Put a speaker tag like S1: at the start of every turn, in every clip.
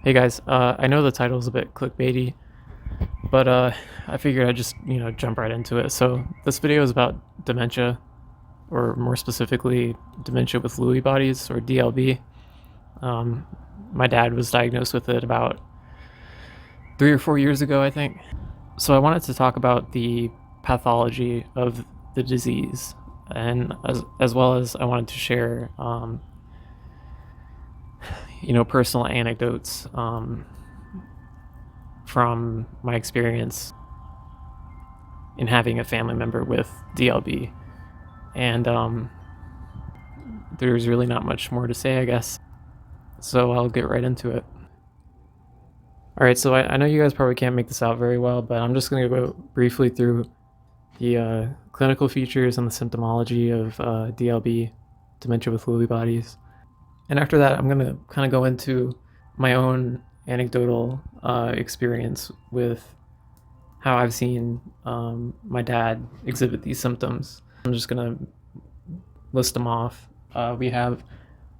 S1: Hey guys, I know the title is a bit clickbaity, but I figured I'd just jump right into it. So this video is about dementia, or more specifically, dementia with Lewy bodies, or DLB. Um, my dad was diagnosed with it about 3 or 4 years ago, I think. So I wanted to talk about the pathology of the disease, and as well as I wanted to share, personal anecdotes from my experience in having a family member with DLB. And there's really not much more to say, I guess. So I'll get right into it. All right, so I know you guys probably can't make this out very well, but I'm just going to go briefly through the clinical features and the symptomology of DLB, dementia with Lewy bodies. And after that, I'm going to kind of go into my own anecdotal experience with how I've seen my dad exhibit these symptoms. I'm just going to list them off. We have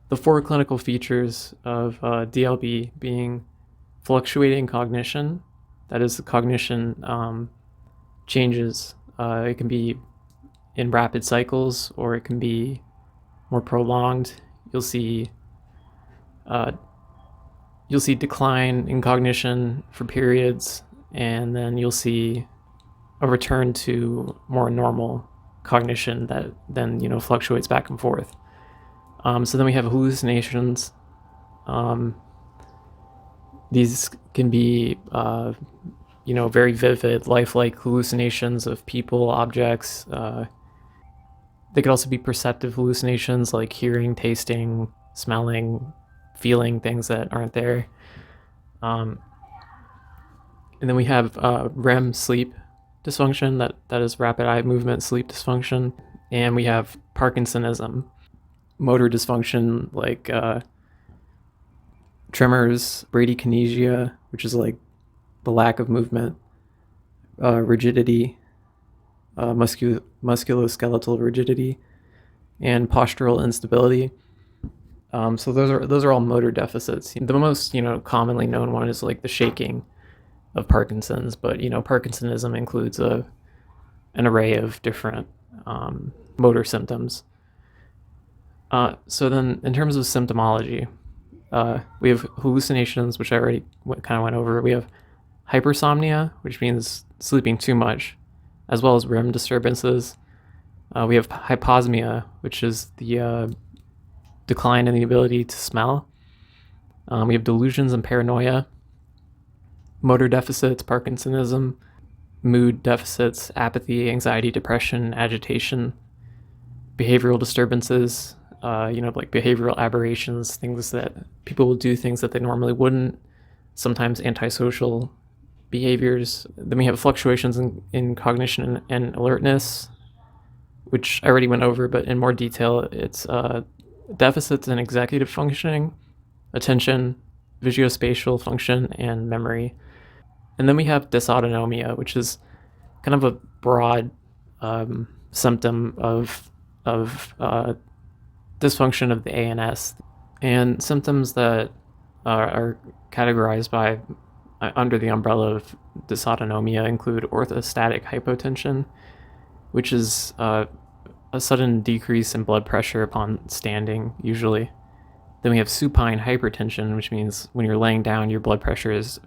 S1: the 4 clinical features of DLB being fluctuating cognition. That is, the cognition changes. It can be in rapid cycles, or it can be more prolonged. You'll see decline in cognition for periods, and then you'll see a return to more normal cognition that then fluctuates back and forth. So then we have hallucinations. These can be very vivid, lifelike hallucinations of people, objects. They could also be perceptive hallucinations, like hearing, tasting, smelling, feeling things that aren't there. And then we have REM sleep dysfunction, that is rapid eye movement sleep dysfunction. And we have Parkinsonism, motor dysfunction, like tremors, bradykinesia, which is like the lack of movement, rigidity, musculoskeletal rigidity, and postural instability. So those are all motor deficits. The most commonly known one is like the shaking of Parkinson's, but Parkinsonism includes an array of different motor symptoms. So then, in terms of symptomology, we have hallucinations, which I already kind of went over. We have hypersomnia, which means sleeping too much, as well as REM disturbances. We have hyposmia, which is the decline in the ability to smell. We have delusions and paranoia, motor deficits, Parkinsonism, mood deficits, apathy, anxiety, depression, agitation, behavioral disturbances, like behavioral aberrations, things that people will do things that they normally wouldn't, sometimes antisocial behaviors. Then we have fluctuations in cognition and alertness, which I already went over, but in more detail, it's deficits in executive functioning, attention, visuospatial function, and memory. And then we have dysautonomia, which is kind of a broad symptom of dysfunction of the ANS, and symptoms that are categorized by under the umbrella of dysautonomia include orthostatic hypotension, which is a sudden decrease in blood pressure upon standing, usually. Then we have supine hypertension, which means when you're laying down, your blood pressure is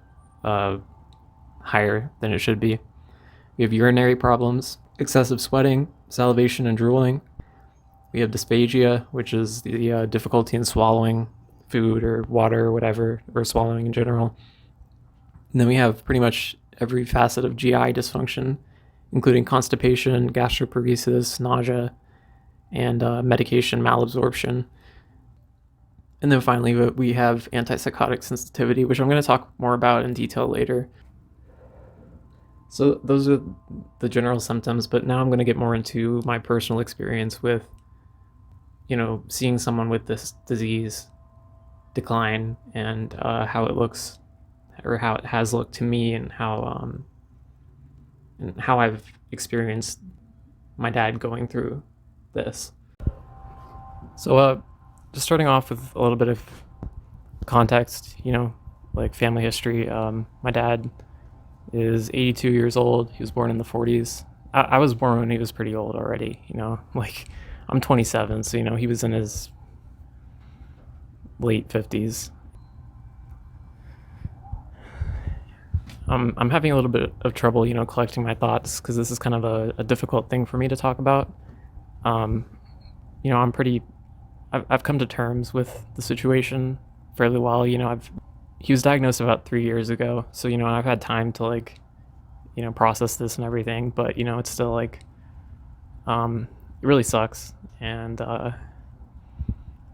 S1: higher than it should be. We have urinary problems, excessive sweating, salivation, and drooling. We have dysphagia, which is the difficulty in swallowing food or water or whatever, or swallowing in general. And then we have pretty much every facet of GI dysfunction, including constipation, gastroparesis, nausea, and medication malabsorption. And then finally, we have antipsychotic sensitivity, which I'm going to talk more about in detail later. So those are the general symptoms, but now I'm going to get more into my personal experience with seeing someone with this disease decline, and how it looks, or how it has looked to me, and how I've experienced my dad going through this. So just starting off with a little bit of context, like family history. My dad is 82 years old. He was born in the 40s. I was born when he was pretty old already, like I'm 27, so he was in his late 50s. I'm having a little bit of trouble, collecting my thoughts because this is kind of a difficult thing for me to talk about. Um, I'm pretty. I've come to terms with the situation fairly well. He was diagnosed about 3 years ago, so I've had time to process this and everything. But it's still it really sucks, and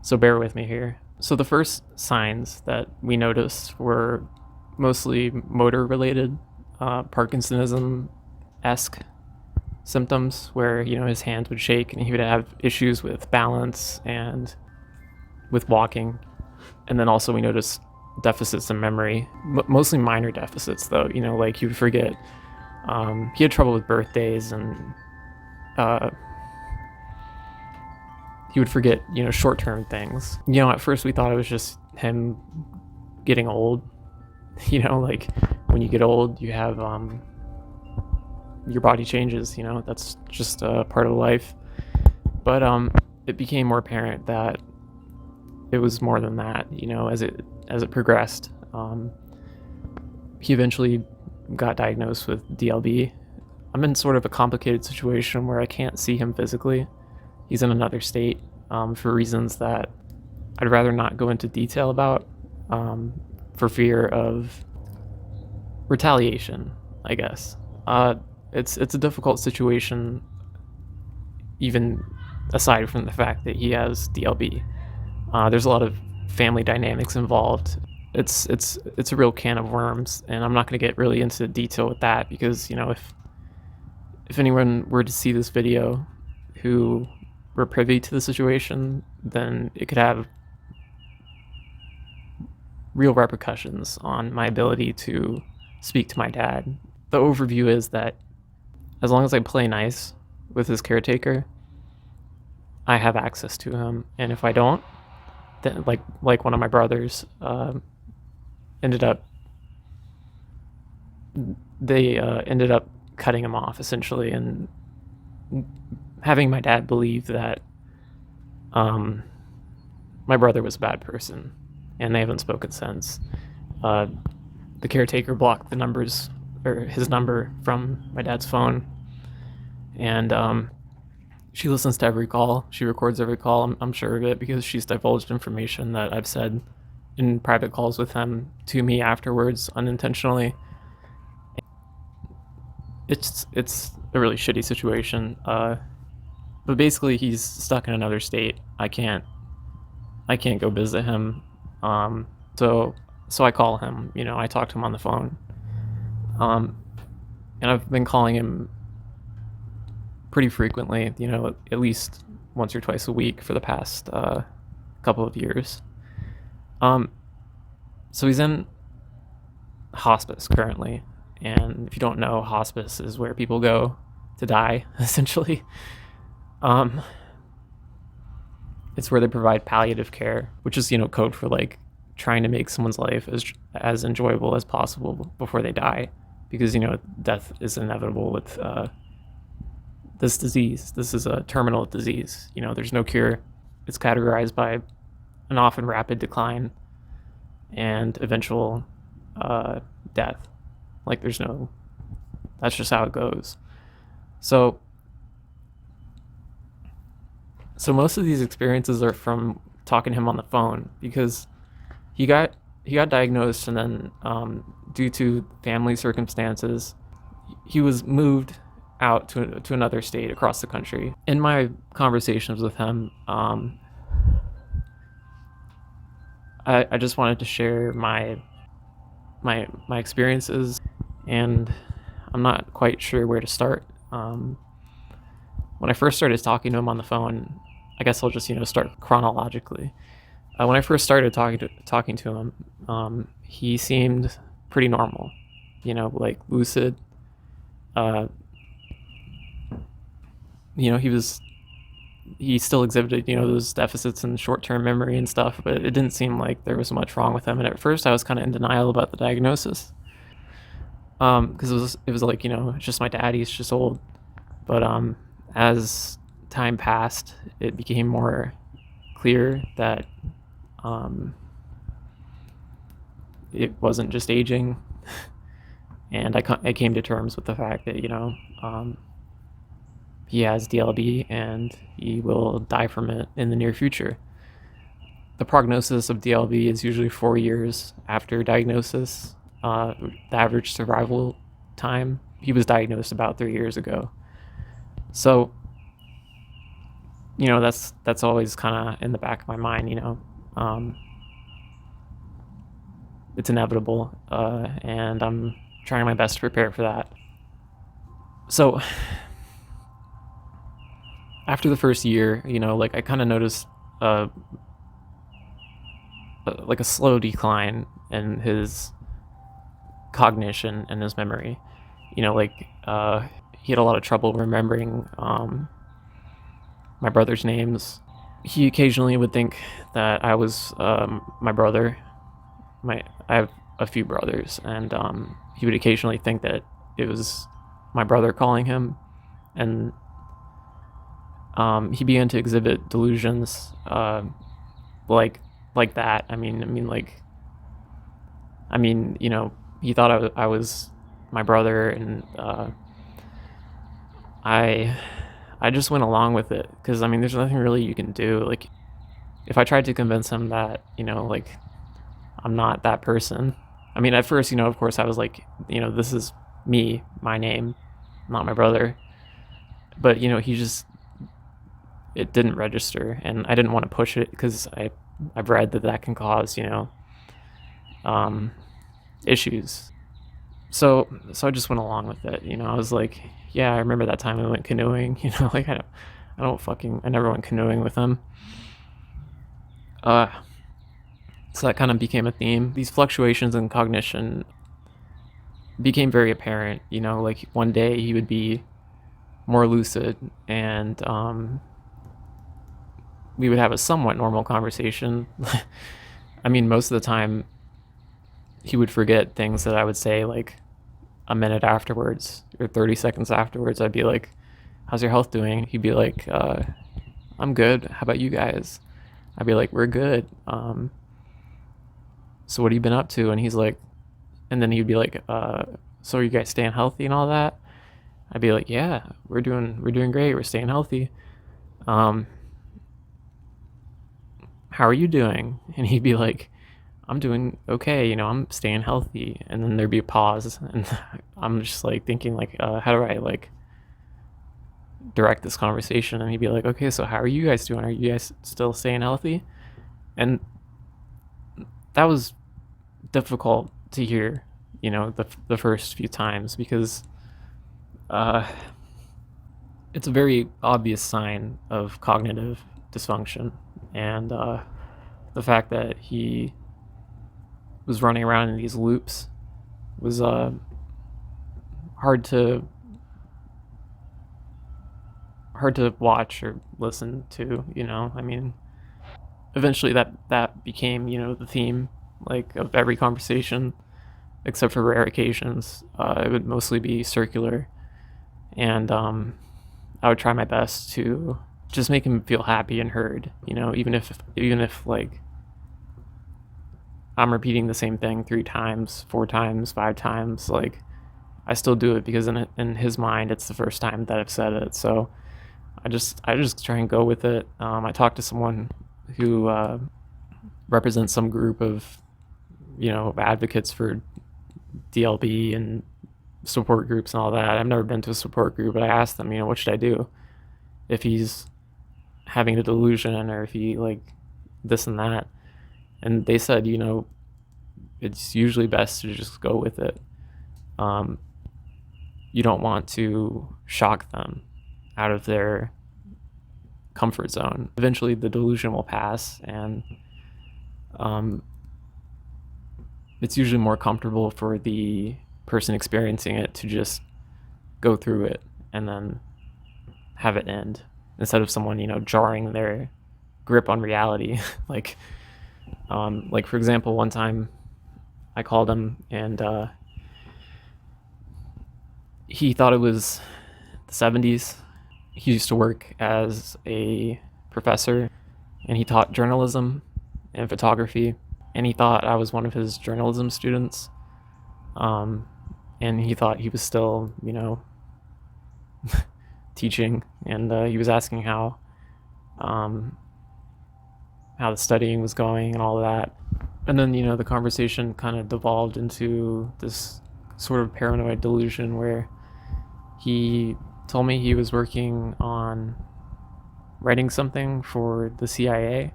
S1: so bear with me here. So the first signs that we noticed were mostly motor related, Parkinsonism-esque symptoms where, his hands would shake and he would have issues with balance and with walking. And then also we noticed deficits in memory, mostly minor deficits though, like he would forget. He had trouble with birthdays and he would forget, short-term things. At first we thought it was just him getting old. Like when you get old, you have your body changes. That's just a part of life. But it became more apparent that it was more than that. As it progressed, he eventually got diagnosed with DLB. I'm in sort of a complicated situation where I can't see him physically. He's in another state for reasons that I'd rather not go into detail about. For fear of retaliation, I guess. It's a difficult situation, even aside from the fact that he has DLB. There's a lot of family dynamics involved. It's a real can of worms, and I'm not going to get really into detail with that because if anyone were to see this video who were privy to the situation, then it could have real repercussions on my ability to speak to my dad. The overview is that as long as I play nice with his caretaker, I have access to him, and if I don't, then like one of my brothers ended up cutting him off essentially, and having my dad believe that my brother was a bad person, and they haven't spoken since. The caretaker blocked the numbers, or his number, from my dad's phone, and she listens to every call. She records every call. I'm sure of it because she's divulged information that I've said in private calls with him to me afterwards unintentionally. It's a really shitty situation. But basically, he's stuck in another state. I can't go visit him. So I call him. I talk to him on the phone. And I've been calling him pretty frequently. At least once or twice a week for the past couple of years. So he's in hospice currently, and if you don't know, hospice is where people go to die, essentially. It's where they provide palliative care, which is code for trying to make someone's life as enjoyable as possible before they die, because death is inevitable with this disease. This is a terminal disease. There's no cure. It's categorized by an often rapid decline and eventual death. That's just how it goes. So most of these experiences are from talking to him on the phone, because he got diagnosed, and then due to family circumstances, he was moved out to another state across the country. In my conversations with him, I just wanted to share my experiences, and I'm not quite sure where to start. When I first started talking to him on the phone, I guess I'll just start chronologically. When I first started talking to him, he seemed pretty normal, lucid. He was he still exhibited, those deficits in short-term memory and stuff, but it didn't seem like there was much wrong with him. And at first, I was kind of in denial about the diagnosis, because it was like, it's just my dad. He's just old. But as time passed, it became more clear that it wasn't just aging, and I came to terms with the fact that he has DLB and he will die from it in the near future. The prognosis of DLB is usually 4 years after diagnosis. The average survival time, he was diagnosed about 3 years ago. So, that's always kind of in the back of my mind. It's inevitable, and I'm trying my best to prepare for that. So, after the first year, I kind of noticed like a slow decline in his cognition and his memory. He had a lot of trouble remembering my brother's names. He occasionally would think that I was my brother. I have a few brothers, and he would occasionally think that it was my brother calling him, and he began to exhibit delusions like that. He thought I was my brother, and I just went along with it because there's nothing really you can do. Like, if I tried to convince him that I'm not that person. At first, of course, I was like, this is me, my name, not my brother. But it didn't register, and I didn't want to push it because I've read that can cause issues. So I just went along with it. I was like, yeah, I remember that time I went canoeing. I never went canoeing with him. So that kind of became a theme. These fluctuations in cognition became very apparent. Like one day he would be more lucid, and we would have a somewhat normal conversation. Most of the time he would forget things that I would say like a minute afterwards or 30 seconds afterwards. I'd be like, how's your health doing? He'd be like, I'm good. How about you guys? I'd be like, we're good. So what have you been up to? And he's like, and then he'd be like, so are you guys staying healthy and all that? I'd be like, yeah, we're doing great. We're staying healthy. How are you doing? And he'd be like, I'm doing okay. I'm staying healthy. And then there'd be a pause, and I'm just like thinking like, how do I like direct this conversation? And he'd be like, okay, so how are you guys doing? Are you guys still staying healthy? And that was difficult to hear, the first few times, because it's a very obvious sign of cognitive dysfunction, and the fact that he was running around in these loops was hard to watch or listen to. Eventually that became the theme like of every conversation, except for rare occasions. It would mostly be circular, and I would try my best to just make him feel happy and heard. Even if like I'm repeating the same thing 3 times, 4 times, 5 times, like I still do it because in his mind it's the first time that I've said it. So I just try and go with it. I talked to someone who represents some group of advocates for DLB and support groups and all that. I've never been to a support group, but I asked them, what should I do if he's having a delusion, or if he like this and that. And they said, it's usually best to just go with it. You don't want to shock them out of their comfort zone. Eventually the delusion will pass, and it's usually more comfortable for the person experiencing it to just go through it and then have it end. instead of someone, jarring their grip on reality. Like for example, one time I called him and he thought it was the 70s. He used to work as a professor and he taught journalism and photography. And he thought I was one of his journalism students. Um, and he thought he was still, teaching. And he was asking um, how the studying was going and all of that. And then, the conversation kind of devolved into this sort of paranoid delusion where he told me he was working on writing something for the CIA,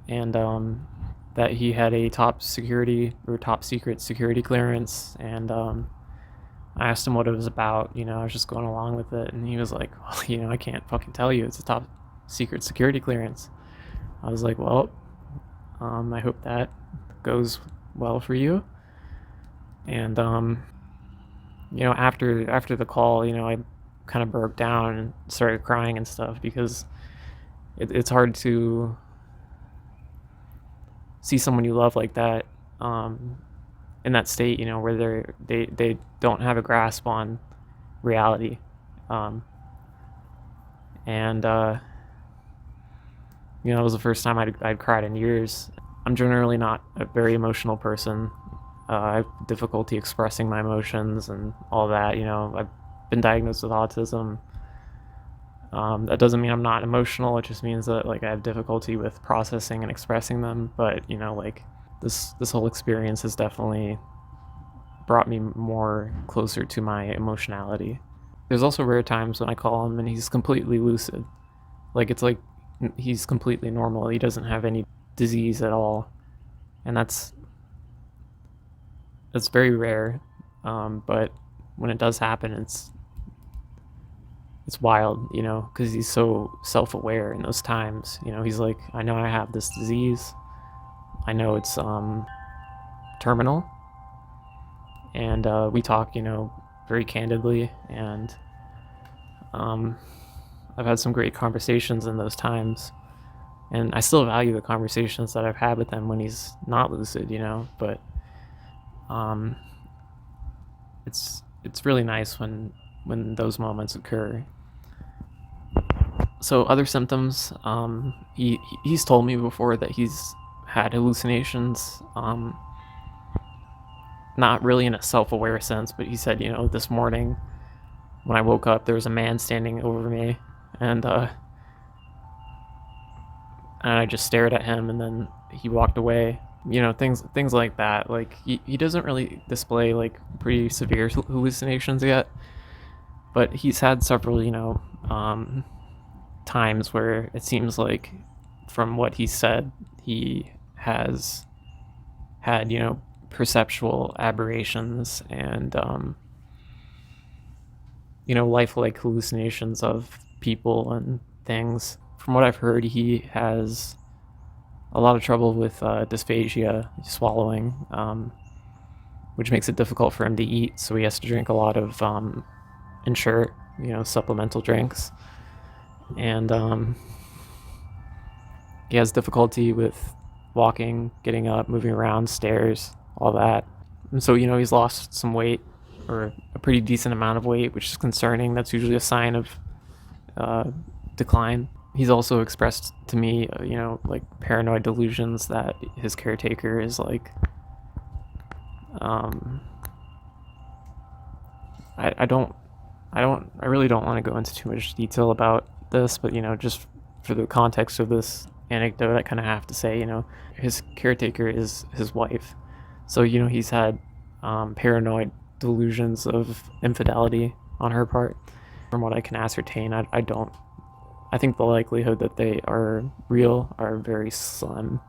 S1: and that he had a top secret security clearance. And I asked him what it was about. I was just going along with it, and he was like, well, I can't fucking tell you. It's a top secret security clearance. I was like, well, I hope that goes well for you. And after the call, I kind of broke down and started crying and stuff because it's hard to see someone you love like that, in that state, where they don't have a grasp on reality, and it was the first time I'd cried in years. I'm generally not a very emotional person. I have difficulty expressing my emotions and all that. I've been diagnosed with autism. That doesn't mean I'm not emotional. It just means that I have difficulty with processing and expressing them. But this whole experience has definitely brought me more closer to my emotionality. There's also rare times when I call him and he's completely lucid. It's like he's completely normal. He doesn't have any disease at all, and that's very rare. But when it does happen, it's wild, because he's so self-aware in those times. He's like, I know I have this disease. I know it's terminal, and we talk, very candidly, and I've had some great conversations in those times, and I still value the conversations that I've had with him when he's not lucid, but it's really nice when those moments occur. So other symptoms, he's told me before that he's had hallucinations, not really in a self-aware sense, but he said, this morning when I woke up, there was a man standing over me, and I just stared at him, and then he walked away. Things like that. He doesn't really display pretty severe hallucinations yet, but he's had several times where it seems like, from what he said, he has had perceptual aberrations and lifelike hallucinations of people and things. From what I've heard, he has a lot of trouble with dysphagia, swallowing, which makes it difficult for him to eat. So he has to drink a lot of Ensure, supplemental drinks, and he has difficulty with walking, getting up, moving around, stairs, all that. And so he's lost some weight, or a pretty decent amount of weight, which is concerning. That's usually a sign of decline. He's also expressed to me, paranoid delusions that his caretaker is I really don't want to go into too much detail about this, but just for the context of this anecdote, I kind of have to say, his caretaker is his wife. So he's had paranoid delusions of infidelity on her part. From what I can ascertain, I think the likelihood that they are real are very slim,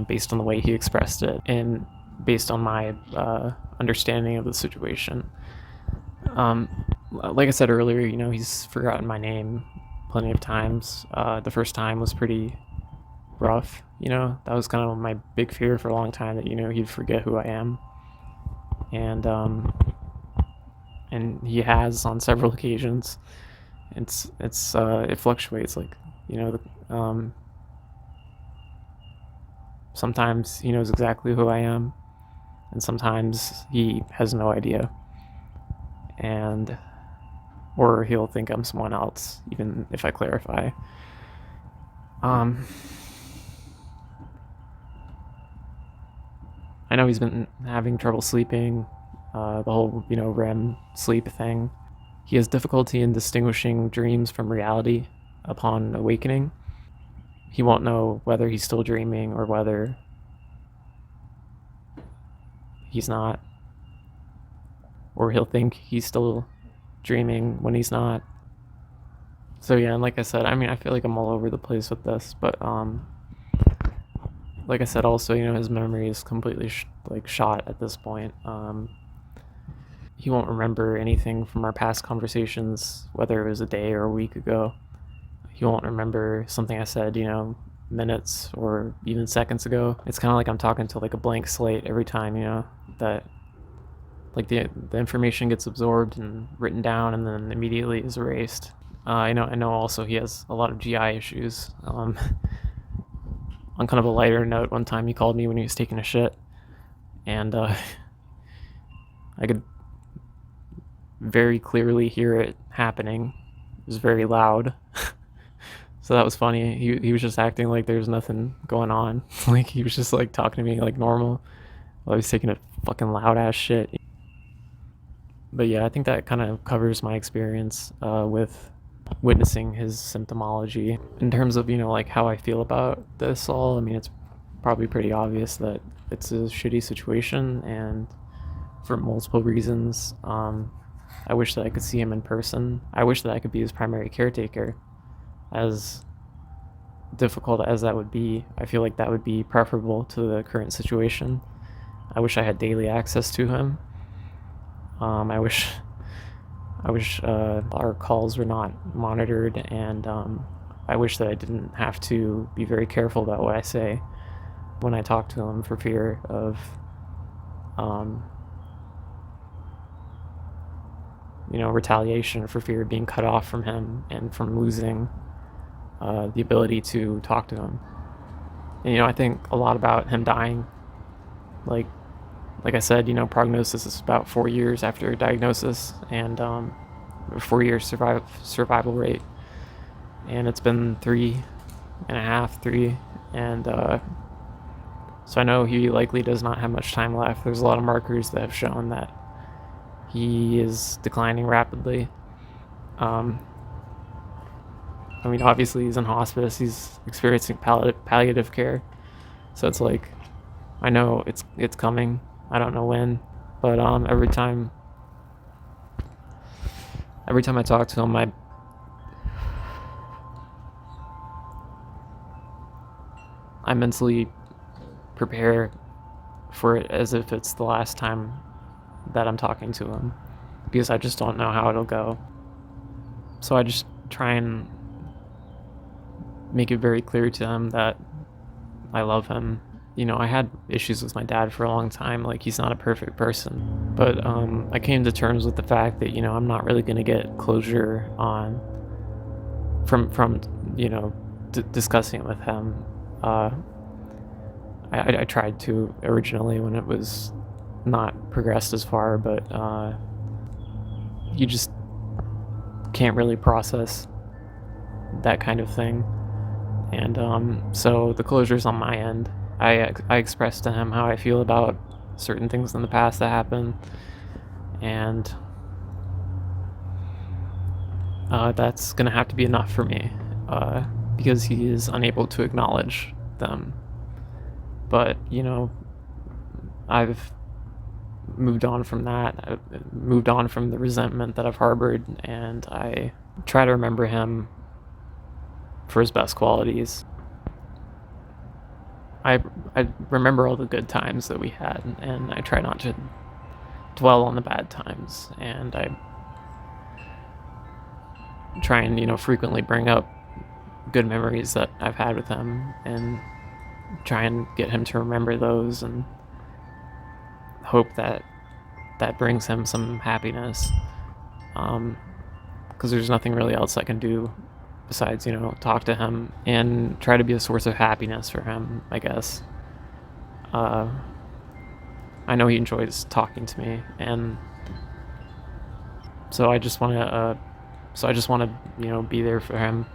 S1: based on the way he expressed it and based on my understanding of the situation. Like I said earlier, he's forgotten my name plenty of times. The first time was pretty rough. That was kind of my big fear for a long time, that he'd forget who I am, and he has on several occasions. It fluctuates, like, you know, sometimes he knows exactly who I am, and sometimes he has no idea, and or he'll think I'm someone else even if I clarify. I know he's been having trouble sleeping, the whole, REM sleep thing. He has difficulty in distinguishing dreams from reality upon awakening. He won't know whether he's still dreaming or whether he's not, or he'll think he's still dreaming when he's not. So yeah, and like I said, I mean, I feel like I'm all over the place with this, but like I said, also, his memory is completely shot at this point. He won't remember anything from our past conversations, whether it was a day or a week ago. He won't remember something I said, minutes or even seconds ago. It's kind of like I'm talking to like a blank slate every time, that like the information gets absorbed and written down and then immediately is erased. I know also he has a lot of GI issues. On kind of a lighter note, one time he called me when he was taking a shit, and I could very clearly hear it happening. It was very loud. So that was funny. He was just acting like there's nothing going on. Like he was just like talking to me like normal while I was taking a fucking loud ass shit. But yeah, I think that kind of covers my experience with witnessing his symptomology. In terms of, like how I feel about this all, I mean, it's probably pretty obvious that it's a shitty situation, and for multiple reasons. I wish that I could see him in person. I wish that I could be his primary caretaker. As difficult as that would be, I feel like that would be preferable to the current situation. I wish I had daily access to him. I wish our calls were not monitored, and I wish that I didn't have to be very careful about what I say when I talk to him for fear of retaliation, for fear of being cut off from him and from losing the ability to talk to him. And I think a lot about him dying. Like I said, prognosis is about 4 years after diagnosis, and 4-year survival rate, and it's been 3, and so I know he likely does not have much time left. There's a lot of markers that have shown that he is declining rapidly. I mean, obviously he's in hospice. He's experiencing palliative care, so it's like I know it's coming. I don't know when, but every time I talk to him, I mentally prepare for it as if it's the last time that I'm talking to him, because I just don't know how it'll go. So I just try and make it very clear to him that I love him. I had issues with my dad for a long time. Like, he's not a perfect person, but I came to terms with the fact that I'm not really going to get closure on from discussing it with him. I tried to originally when it was not progressed as far, but you just can't really process that kind of thing. And so the closure's on my end. I expressed to him how I feel about certain things in the past that happened, and that's gonna have to be enough for me, because he is unable to acknowledge them. But I've moved on from that. I've moved on from the resentment that I've harbored, and I try to remember him for his best qualities. I remember all the good times that we had, and I try not to dwell on the bad times, and I try and frequently bring up good memories that I've had with him, and try and get him to remember those, and hope that brings him some happiness. because there's nothing really else I can do besides, you know, talk to him and try to be a source of happiness for him, I guess. I know he enjoys talking to me, and so I just want to, you know, be there for him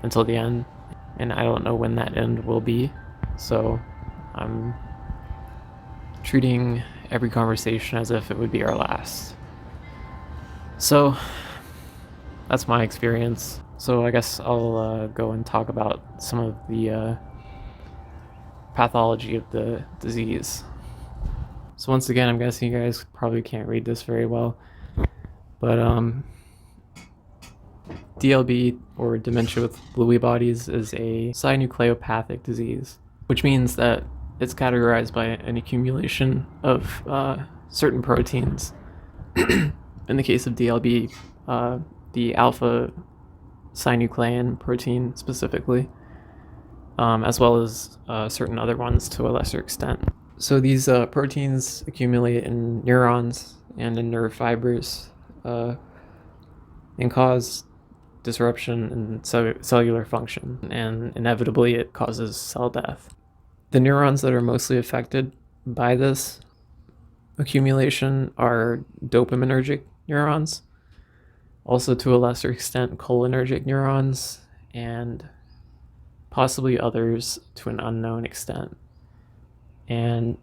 S1: until the end, and I don't know when that end will be, so I'm treating every conversation as if it would be our last. So that's my experience. So I guess I'll go and talk about some of the pathology of the disease. So once again, I'm guessing you guys probably can't read this very well, but DLB, or dementia with Lewy bodies, is a synucleopathic disease, which means that it's categorized by an accumulation of certain proteins. In the case of DLB, the alpha synuclein protein specifically, as well as certain other ones to a lesser extent. So these proteins accumulate in neurons and in nerve fibers and cause disruption in cellular function, and inevitably it causes cell death. The neurons that are mostly affected by this accumulation are dopaminergic neurons, also to a lesser extent cholinergic neurons, and possibly others to an unknown extent. And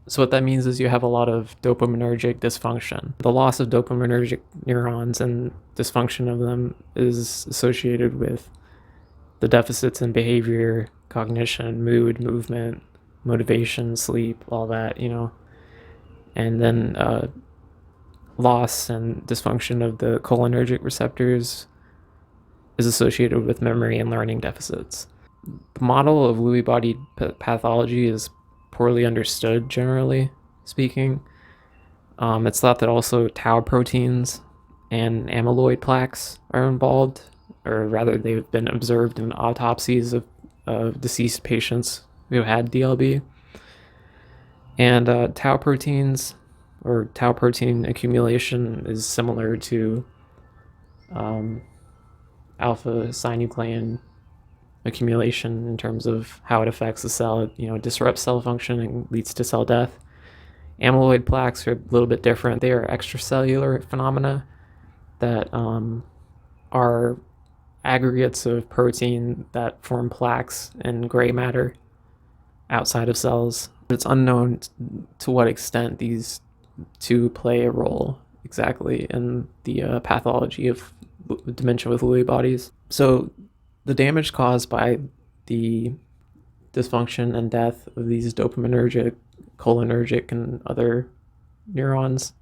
S1: so what that means is you have a lot of dopaminergic dysfunction. The loss of dopaminergic neurons and dysfunction of them is associated with the deficits in behavior, cognition, mood, movement, motivation, sleep, all that, you know. And then loss and dysfunction of the cholinergic receptors is associated with memory and learning deficits. The model of Lewy body pathology is poorly understood, generally speaking. It's thought that also tau proteins and amyloid plaques are involved, or rather they've been observed in autopsies of deceased patients who had DLB. And tau proteins, or tau protein accumulation, is similar to alpha synuclein accumulation in terms of how it affects the cell. It, you know, disrupts cell function and leads to cell death. Amyloid plaques are a little bit different. They are extracellular phenomena that are aggregates of protein that form plaques and gray matter outside of cells. It's unknown to what extent these two play a role exactly in the pathology of dementia with Lewy bodies. So the damage caused by the dysfunction and death of these dopaminergic, cholinergic, and other neurons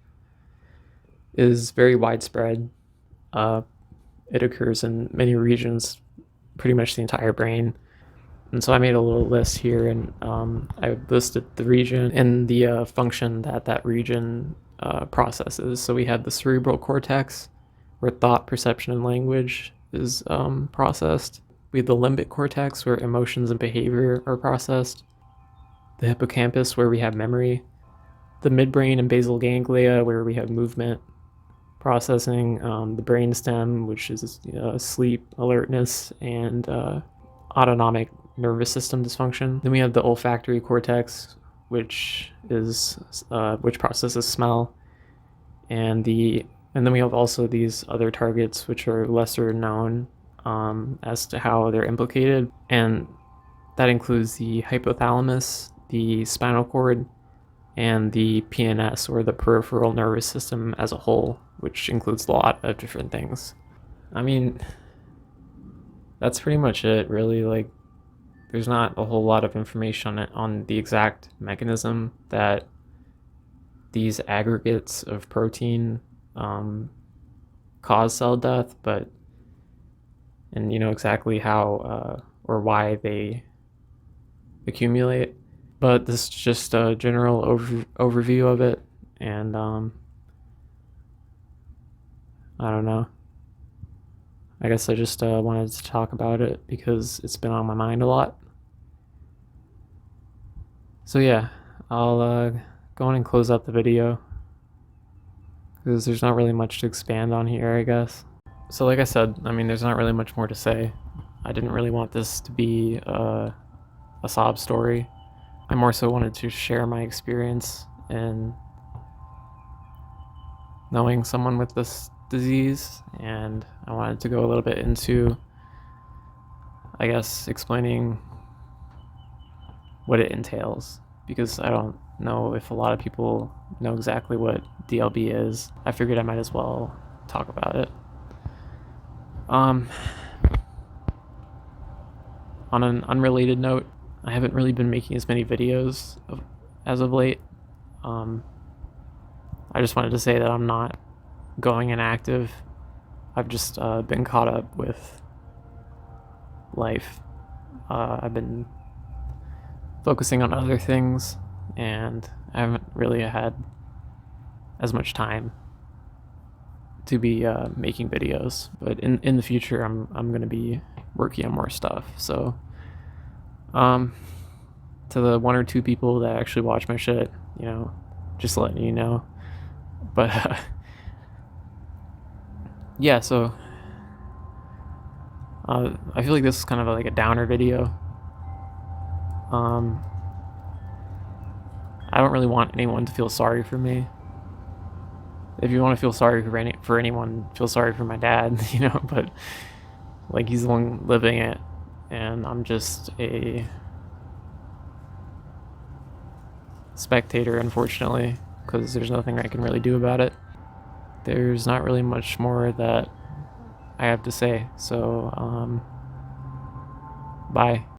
S1: is very widespread. It occurs in many regions, pretty much the entire brain. And so I made a little list here, and I listed the region and the function that that region processes. So we have the cerebral cortex, where thought, perception, and language is processed. We have the limbic cortex, where emotions and behavior are processed. The hippocampus, where we have memory. The midbrain and basal ganglia, where we have movement processing. The brainstem, which is sleep, alertness, and autonomic nervous system dysfunction. Then we have the olfactory cortex, which processes smell, and then we have also these other targets which are lesser known as to how they're implicated, and that includes the hypothalamus, the spinal cord, and the PNS, or the peripheral nervous system as a whole, which includes a lot of different things. I mean, that's pretty much it, really. Like, there's not a whole lot of information on the exact mechanism that these aggregates of protein cause cell death, and you know exactly how or why they accumulate. But this is just a general overview of it, and I don't know. I guess I just wanted to talk about it because it's been on my mind a lot. So yeah, I'll go on and close out the video because there's not really much to expand on here, I guess. So, like I said, I mean, there's not really much more to say. I didn't really want this to be a sob story. I more so wanted to share my experience in knowing someone with this disease, and I wanted to go a little bit into, I guess, explaining what it entails, because I don't know if a lot of people know exactly what DLB is. I figured I might as well talk about it. On an unrelated note, I haven't really been making as many videos as of late. I just wanted to say that I'm not going inactive. I've just been caught up with life. I've been focusing on other things, and I haven't really had as much time to be making videos. But in the future, I'm gonna be working on more stuff. So, to the one or two people that actually watch my shit, just letting you know. But yeah, so I feel like this is kind of like a downer video. I don't really want anyone to feel sorry for me. If you want to feel sorry for anyone, feel sorry for my dad, but like he's the one living it, and I'm just a spectator, unfortunately, because there's nothing I can really do about it. There's not really much more that I have to say, so bye.